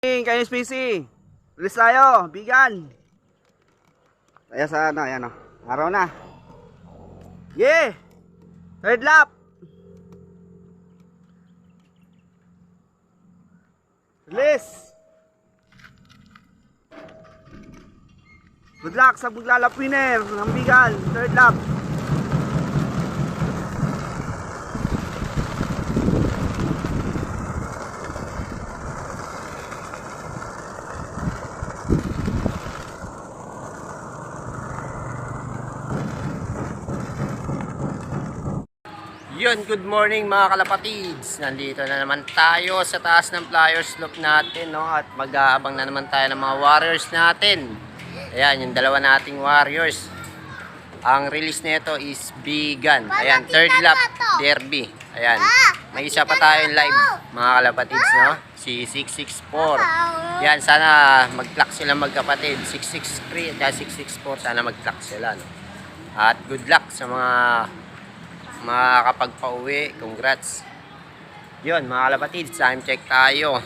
Kayo Spacey. Release tayo, bigan. Kaya sa ano, ayan o. Araw na. Yeah! Third lap. Release. Good luck sa maglalap winner ng bigan. Third lap. Yun, good morning mga kalapatids. Nandito na naman tayo sa taas ng flyer slope natin, no? At mag-aabang na naman tayo ng mga warriors natin. Ayan, yung dalawa nating warriors. Ang release nito is Bigan. Ayan, third lap derby. Ayan, may isa pa tayong live mga kalapatids, no? Si 664. Yan, sana mag-clock sila magkapatid. 663 at 664, sana mag-clock sila, no? At good luck sa mga makakapagpa-uwi. Congrats. Yun mga kalapatids, time check tayo.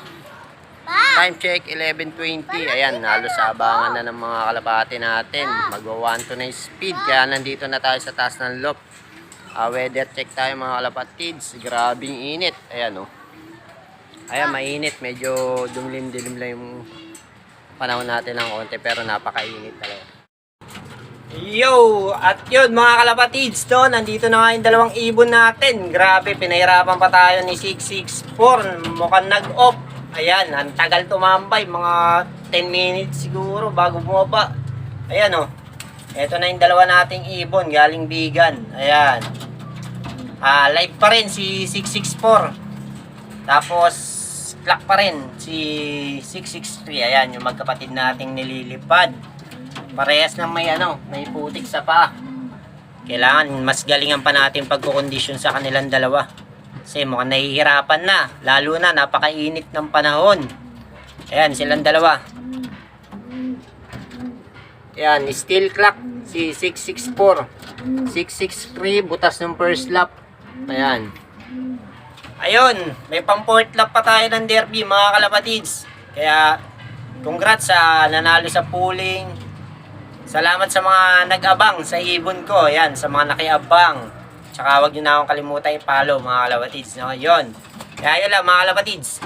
Time check 11:20. Ayan, halos sa abangan na ng mga kalapati natin. Magwa 1 to na speed, kaya nandito na tayo sa taas ng loop. Weather check tayo mga kalapatids. Grabing init. Ayan o. Ayan, mainit. Medyo dumlim-dilim lang yung panahon natin ng konti, pero napakainit talaga. Yo! At yun mga kalapatids, no? Nandito na nga yung dalawang ibon natin. Grabe, pinahirapan pa tayo ni 664. Mukhang nag-off. Ayan, ang tagal tumambay. Mga 10 minutes siguro bago bumaba. Ayan o. Ito na yung dalawa nating ibon. Galing Bigan. Ayan. Live pa rin si 664. Tapos, clock pa rin si 663. Ayan, yung magkapatid nating nililipad. Parehas na may putik sa paa. Kailangan mas galingan pa natin pagkukondisyon sa kanilang dalawa. Kasi mukhang nahihirapan na. Lalo na napakainit ng panahon. Ayan, silang dalawa. Ayan, steel clock si 664. 663, butas ng first lap. Ayan. Ayun, may pang fourth lap pa tayo ng derby mga kalapatids. Kaya, congrats sa nanalo sa pooling. Salamat sa mga nag-abang sa ibon ko. Yan, sa mga nakiabang. Tsaka huwag nyo na akong kalimutan i-follow mga kalapatids. No? Yun. Kaya yun lang mga kalapatids.